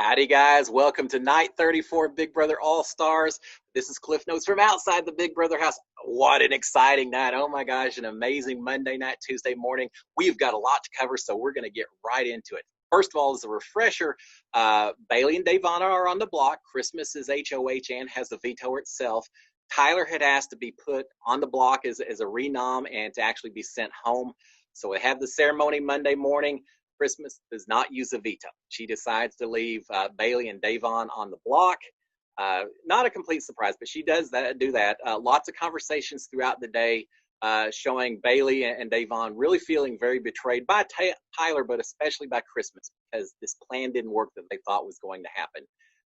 Howdy, guys. Welcome to night 34 Big Brother All-Stars. This is Cliff Notes from outside the Big Brother house. What an exciting night. Oh my gosh, an amazing Monday night, Tuesday morning. We've got a lot to cover, so we're going to get right into it. First of all, as a refresher, Bailey and Davonna are on the block. Christmas is HOH and has the veto herself. Tyler had asked to be put on the block as a renom and to actually be sent home. So we have the ceremony Monday morning. Christmas does not use a veto. She decides to leave Bailey and Davon on the block. Not a complete surprise, but she does do that. Lots of conversations throughout the day showing Bailey and Davon really feeling very betrayed by Tyler, but especially by Christmas, because this plan didn't work that they thought was going to happen.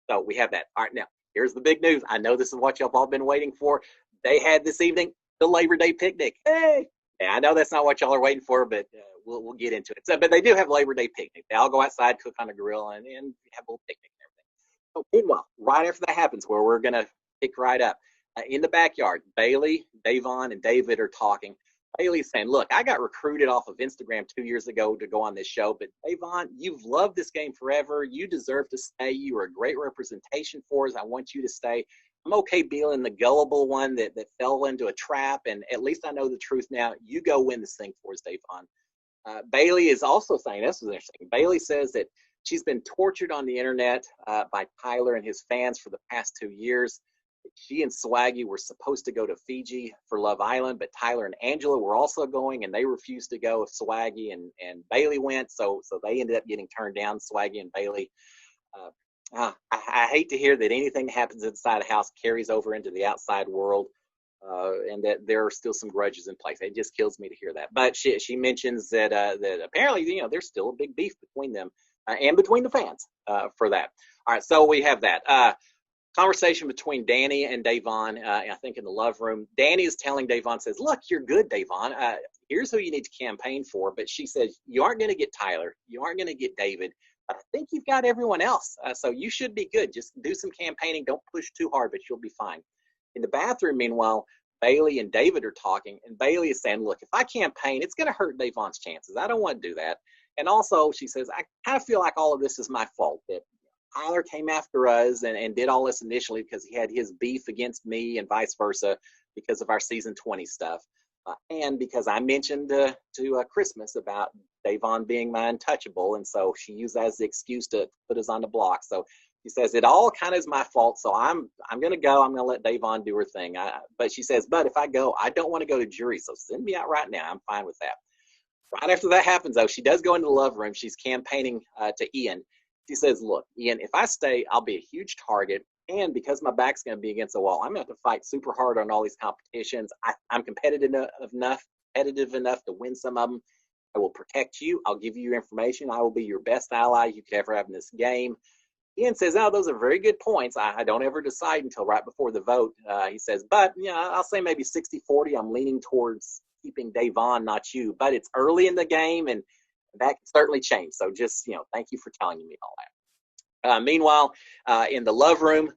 So we have that. All right, now, here's the big news. I know this is what y'all all been waiting for. They had this evening the Labor Day picnic. Hey! Yeah, I know that's not what y'all are waiting for, but we'll get into it. So, but they do have Labor Day picnic. They all go outside, cook on a grill, and have a little picnic and everything. So meanwhile, right after that happens, where we're going to pick right up, in the backyard, Bailey, Davon, and David are talking. Bailey's saying, look, I got recruited off of Instagram 2 years ago to go on this show, but Davon, you've loved this game forever. You deserve to stay. You are a great representation for us. I want you to stay. I'm okay being the gullible one that fell into a trap, and at least I know the truth now. You go win this thing for us, Davon. Bailey is also saying, this was interesting, Bailey says that she's been tortured on the internet by Tyler and his fans for the past 2 years. She and Swaggy were supposed to go to Fiji for Love Island, but Tyler and Angela were also going, and they refused to go if Swaggy and Bailey went, so they ended up getting turned down, Swaggy and Bailey. I hate to hear that anything that happens inside a house carries over into the outside world, and that there are still some grudges in place. It just kills me to hear that. But she mentions that apparently, there's still a big beef between them and between the fans for that. All right, so we have that. Conversation between Danny and Davon, I think in the love room. Danny is telling Davon, says, look, you're good, Davon. Here's who you need to campaign for. But she says, you aren't going to get Tyler. You aren't going to get David. I think you've got everyone else. So you should be good. Just do some campaigning. Don't push too hard, but you'll be fine. In the bathroom, meanwhile, Bailey and David are talking. And Bailey is saying, look, if I campaign, it's going to hurt Davon's chances. I don't want to do that. And also, she says, I kind of feel like all of this is my fault. That Tyler came after us and did all this initially because he had his beef against me and vice versa because of our season 20 stuff. And because I mentioned to Christmas about Davon being my untouchable, and so she used that as the excuse to put us on the block. So she says it all kind of is my fault. So I'm going to go. I'm going to let Davon do her thing. But she says, but if I go, I don't want to go to jury. So send me out right now. I'm fine with that. Right after that happens, though, she does go into the love room. She's campaigning to Ian. She says, look, Ian, if I stay, I'll be a huge target. And because my back's going to be against the wall, I'm going to have to fight super hard on all these competitions. I'm competitive enough to win some of them. I will protect you. I'll give you your information. I will be your best ally you could ever have in this game. Ian says, oh, those are very good points. I don't ever decide until right before the vote. He says, but, I'll say maybe 60-40. I'm leaning towards keeping Davon, not you. But it's early in the game, and that can certainly change. So just, thank you for telling me all that. Meanwhile, in the love room,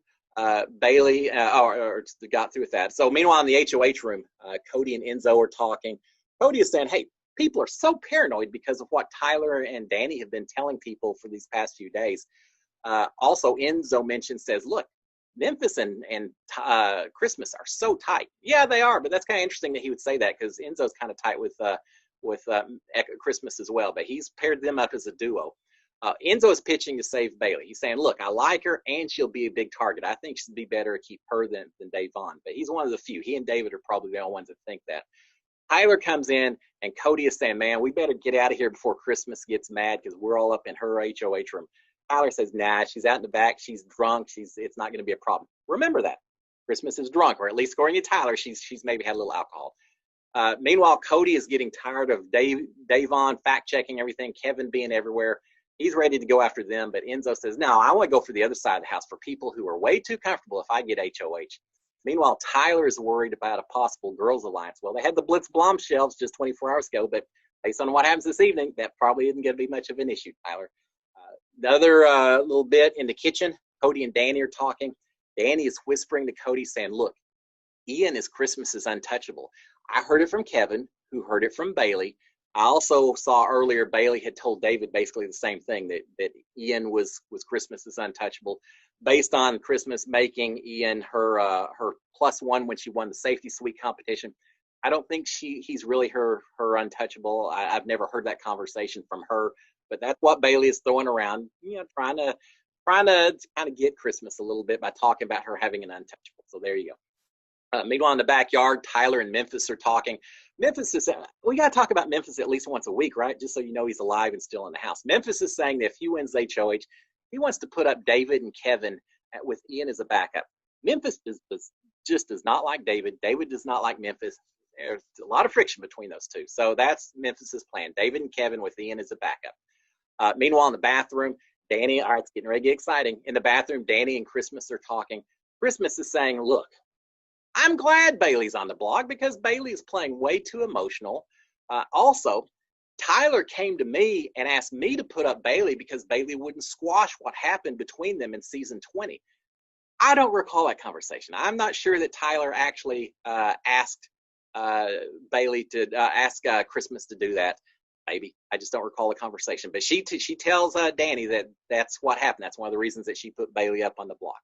Bailey got through with that. So meanwhile, in the HOH room, Cody and Enzo are talking. Cody is saying, hey, people are so paranoid because of what Tyler and Danny have been telling people for these past few days. Also, Enzo says, look, Memphis and Christmas are so tight. Yeah, they are, but that's kind of interesting that he would say that because Enzo's kind of tight with Christmas as well, but he's paired them up as a duo. Enzo is pitching to save Bailey. He's saying, look, I like her, and she'll be a big target. I think she'd be better to keep her than Davon. But he's one of the few. He and David are probably the only ones that think that. Tyler comes in, and Cody is saying, man, we better get out of here before Christmas gets mad because we're all up in her HOH room. Tyler says, nah, she's out in the back. She's drunk. It's not going to be a problem. Remember that. Christmas is drunk, or at least according to Tyler, she's maybe had a little alcohol. Meanwhile, Cody is getting tired of Davon fact-checking everything, Kevin being everywhere. He's ready to go after them, but Enzo says, no, I want to go for the other side of the house for people who are way too comfortable if I get HOH. Meanwhile, Tyler is worried about a possible girls' alliance. Well, they had the Blitz bombshells just 24 hours ago, but based on what happens this evening, that probably isn't going to be much of an issue, Tyler. The other little bit in the kitchen, Cody and Danny are talking. Danny is whispering to Cody saying, look, Ian is Christmas's untouchable. I heard it from Kevin, who heard it from Bailey. I also saw earlier Bailey had told David basically the same thing, that Ian was Christmas's untouchable, based on Christmas making Ian her +1 when she won the safety suite competition. I don't think he's really her untouchable. I've never heard that conversation from her, but that's what Bailey is throwing around, trying to kind of get Christmas a little bit by talking about her having an untouchable. So there you go. Meanwhile, in the backyard, Tyler and Memphis are talking. Memphis is, we got to talk about Memphis at least once a week, right? Just so you know he's alive and still in the house. Memphis is saying that if he wins HOH, he wants to put up David and Kevin with Ian as a backup. Memphis just does not like David. David does not like Memphis. There's a lot of friction between those two. So that's Memphis's plan. David and Kevin with Ian as a backup. Meanwhile, in the bathroom, Danny, all right, it's getting ready to get exciting. In the bathroom, Danny and Christmas are talking. Christmas is saying, look, I'm glad Bailey's on the blog because Bailey is playing way too emotional. Also, Tyler came to me and asked me to put up Bailey because Bailey wouldn't squash what happened between them in season 20. I don't recall that conversation. I'm not sure that Tyler actually asked Bailey to ask Christmas to do that. Maybe. I just don't recall the conversation. But she tells Danny that that's what happened. That's one of the reasons that she put Bailey up on the block.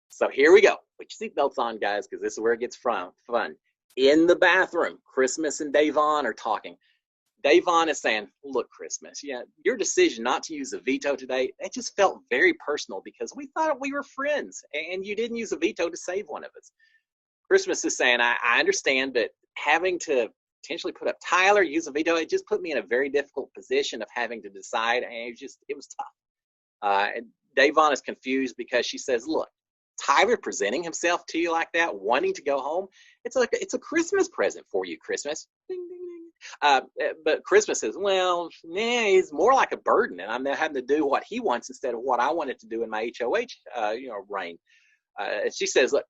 So here we go. Put your seatbelts on, guys, because this is where it gets fun. In the bathroom, Christmas and Davon are talking. Davon is saying, look, Christmas, your decision not to use a veto today, it just felt very personal because we thought we were friends, and you didn't use a veto to save one of us. Christmas is saying, I understand, but having to potentially put up Tyler, use a veto, it just put me in a very difficult position of having to decide, and it was tough. And Davon is confused because she says, look, Tyler presenting himself to you like that, wanting to go home, it's a Christmas present for you, Christmas. Ding, ding, ding. But Christmas says, well, he's more like a burden, and I'm now having to do what he wants instead of what I wanted to do in my HOH, reign. And she says, look,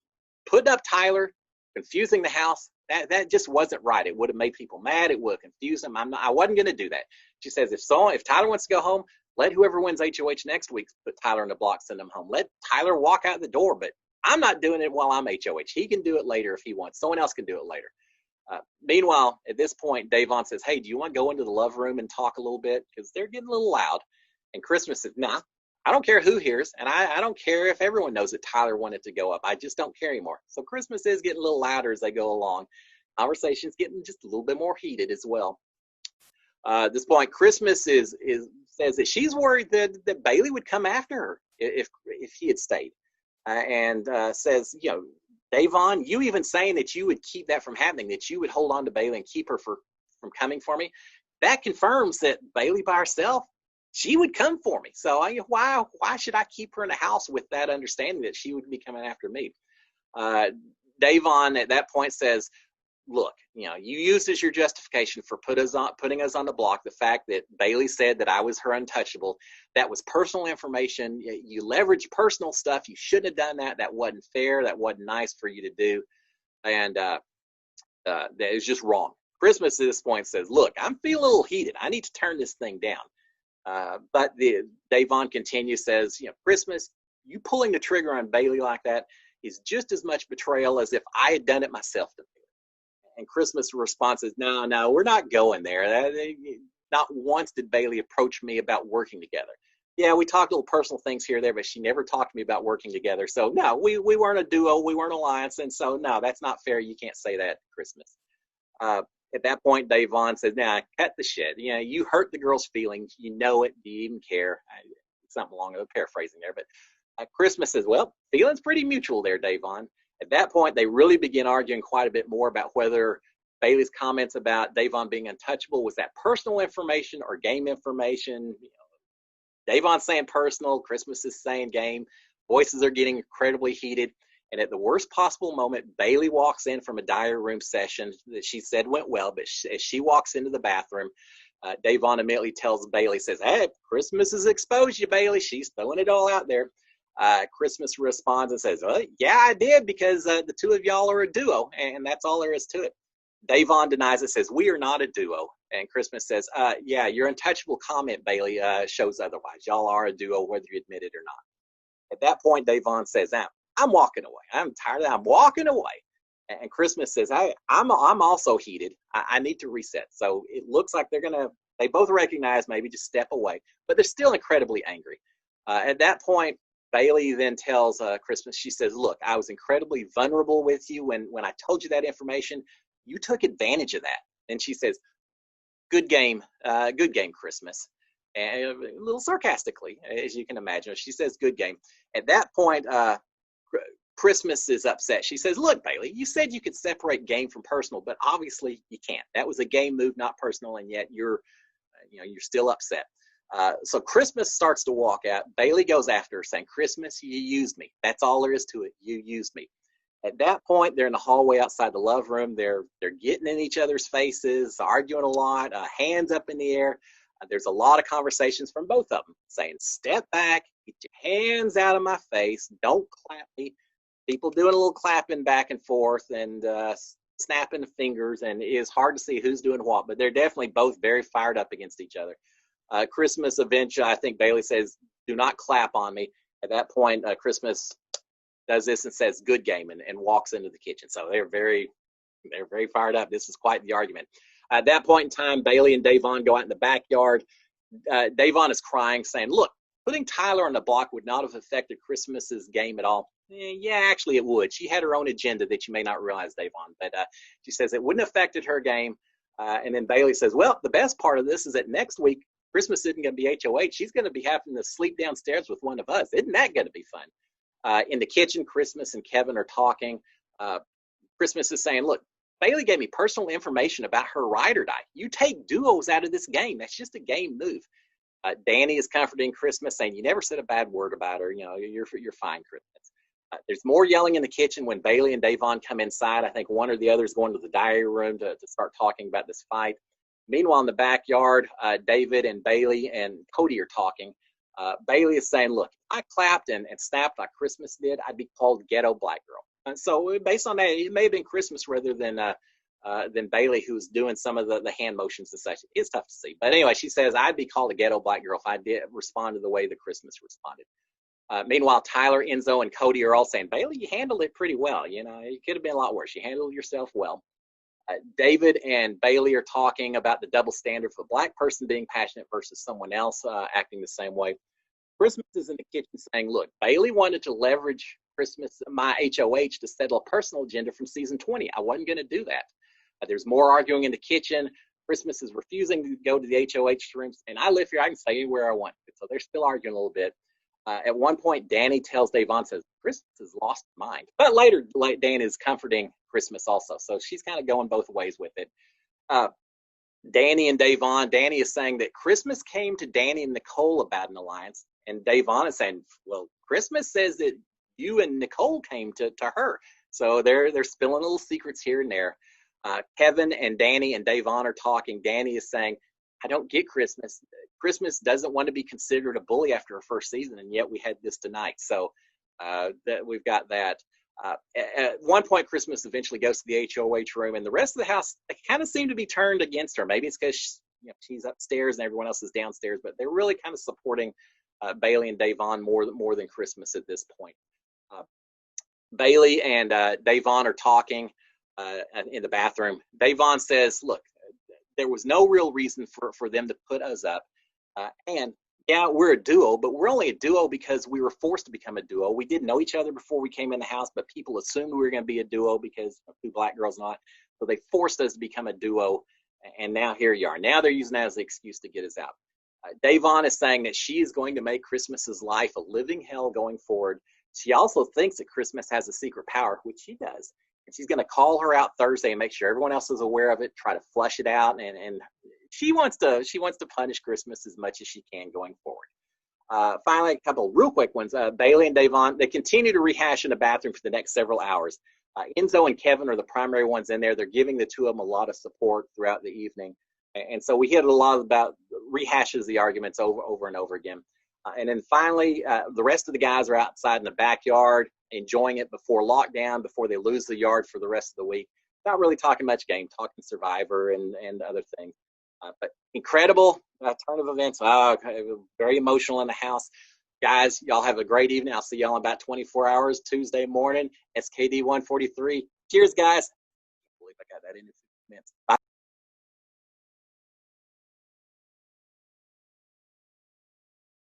putting up Tyler, confusing the house, that just wasn't right. It would have made people mad. It would have confused them. I wasn't going to do that. She says, if Tyler wants to go home, let whoever wins HOH next week put Tyler in the block, send him home. Let Tyler walk out the door, but I'm not doing it while I'm HOH. He can do it later if he wants. Someone else can do it later. Meanwhile, at this point, Davon says, hey, do you want to go into the love room and talk a little bit? Because they're getting a little loud. And Christmas says, nah, I don't care who hears, and I don't care if everyone knows that Tyler wanted to go up. I just don't care anymore. So Christmas is getting a little louder as they go along. Conversation's getting just a little bit more heated as well. At this point, Christmas says that she's worried that Bailey would come after her if he had stayed, and says, Davon, you even saying that you would keep that from happening, that you would hold on to Bailey and keep her from coming for me, that confirms that Bailey by herself, she would come for me. So why should I keep her in the house with that understanding that she would be coming after me? Davon at that point says, look, you used as your justification for putting us on the block the fact that Bailey said that I was her untouchable. That was personal information. You leveraged personal stuff. You shouldn't have done that. That wasn't fair. That wasn't nice for you to do. And that is just wrong. Christmas at this point says, look, I'm feeling a little heated. I need to turn this thing down. But Davon continues, says, Christmas, you pulling the trigger on Bailey like that is just as much betrayal as if I had done it myself to Bailey. And Christmas' response is, no, we're not going there. Not once did Bailey approach me about working together. Yeah, we talked little personal things here or there, but she never talked to me about working together. So, no, we weren't a duo. We weren't an alliance. And so, no, that's not fair. You can't say that, Christmas. At that point, Davon says, cut the shit. You hurt the girl's feelings. You know it. Do you even care? Something along with paraphrasing there. But Christmas says, well, feelings pretty mutual there, Davon. At that point, they really begin arguing quite a bit more about whether Bailey's comments about Davon being untouchable was that personal information or game information. Davon's saying personal, Christmas is saying game. Voices are getting incredibly heated. And at the worst possible moment, Bailey walks in from a diary room session that she said went well, but as she walks into the bathroom, Davon immediately tells Bailey, says, hey, Christmas has exposed you, Bailey. She's throwing it all out there. Christmas responds and says, well, yeah, I did, because the two of y'all are a duo, and that's all there is to it. Davon denies it, says, we are not a duo. And Christmas says, yeah, your untouchable comment, Bailey, shows otherwise. Y'all are a duo, whether you admit it or not. At that point, Davon says, I'm walking away. I'm tired of that. I'm walking away. And Christmas says, I'm also heated. I need to reset. So it looks like they both recognize maybe just step away, but they're still incredibly angry. At that point, Bailey then tells Christmas, she says, look, I was incredibly vulnerable with you when I told you that information. You took advantage of that. And she says, good game, Christmas. And a little sarcastically, as you can imagine. She says, good game. At that point, Christmas is upset. She says, look, Bailey, you said you could separate game from personal, but obviously you can't. That was a game move, not personal, and yet you're still upset. So Christmas starts to walk out. Bailey goes after her saying, Christmas, you used me. That's all there is to it. You used me. At that point, they're in the hallway outside the love room. They're getting in each other's faces, arguing a lot, hands up in the air. There's a lot of conversations from both of them saying, step back, get your hands out of my face, don't clap me. People doing a little clapping back and forth and snapping the fingers, and it is hard to see who's doing what, but they're definitely both very fired up against each other. Christmas eventually, I think Bailey says, do not clap on me. At that point, Christmas does this and says, good game, and walks into the kitchen. So they're very fired up. This is quite the argument. At that point in time, Bailey and Davon go out in the backyard. Davon is crying, saying, look, putting Tyler on the block would not have affected Christmas's game at all. Yeah, actually it would. She had her own agenda that you may not realize, Davon. But she says it wouldn't have affected her game. And then Bailey says, well, the best part of this is that next week, Christmas isn't going to be HOH. She's going to be having to sleep downstairs with one of us. Isn't that going to be fun? In the kitchen, Christmas and Kevin are talking. Christmas is saying, look, Bailey gave me personal information about her ride or die. You take duos out of this game. That's just a game move. Danny is comforting Christmas, saying, you never said a bad word about her. You're fine, Christmas. There's more yelling in the kitchen when Bailey and Davon come inside. I think one or the other is going to the diary room to start talking about this fight. Meanwhile, in the backyard, David and Bailey and Cody are talking. Bailey is saying, look, if I clapped and snapped like Christmas did, I'd be called ghetto black girl. And so based on that, it may have been Christmas rather than Bailey, who's doing some of the hand motions and such. It's tough to see. But anyway, she says, I'd be called a ghetto black girl if I did respond to the way that Christmas responded. Meanwhile, Tyler, Enzo, and Cody are all saying, Bailey, you handled it pretty well. You could have been a lot worse. You handled yourself well. David and Bailey are talking about the double standard for a black person being passionate versus someone else acting the same way. Christmas is in the kitchen saying, look, Bailey wanted to leverage Christmas, my HOH, to settle a personal agenda from season 20. I wasn't going to do that. There's more arguing in the kitchen. Christmas is refusing to go to the HOH rooms, and I live here. I can stay anywhere I want. So they're still arguing a little bit. At one point, Danny tells Davon, says, Christmas has lost her mind. But later, Danny is comforting Christmas also. So she's kind of going both ways with it. Danny and Davon, Danny is saying that Christmas came to Danny and Nicole about an alliance. And Davon is saying, well, Christmas says that you and Nicole came to her. So they're spilling little secrets here and there. Kevin and Danny and Davon are talking. Danny is saying, I don't get Christmas. Christmas doesn't want to be considered a bully after her first season, and yet we had this tonight. So that we've got that. At one point, Christmas eventually goes to the HOH room, and the rest of the house, they kind of seem to be turned against her. Maybe it's because she's upstairs and everyone else is downstairs, but they're really kind of supporting Bailey and Davon more than Christmas at this point. Bailey and Davon are talking in the bathroom. Davon says, look, there was no real reason for them to put us up. And yeah, we're a duo, but we're only a duo because we were forced to become a duo. We didn't know each other before we came in the house, but people assumed we were going to be a duo because of two black girls not. So they forced us to become a duo, and now here you are. Now they're using that as the excuse to get us out. Davon is saying that she is going to make Christmas's life a living hell going forward. She also thinks that Christmas has a secret power, which she does. And she's going to call her out Thursday and make sure everyone else is aware of it, try to flush it out, and she wants to punish Christmas as much as she can going forward. Finally, a couple real quick ones. Bailey and Davon, they continue to rehash in the bathroom for the next several hours. Enzo and Kevin are the primary ones in there. They're giving the two of them a lot of support throughout the evening. And so we hit a lot about rehashes the arguments over and over again. And then finally, the rest of the guys are outside in the backyard, enjoying it before lockdown, before they lose the yard for the rest of the week. Not really talking much game, talking Survivor and other things. But incredible turn of events. Very emotional in the house. Guys, y'all have a great evening. I'll see y'all in about 24 hours, Tuesday morning. SKD 143. Cheers, guys. I believe I got that in 6 minutes. Bye.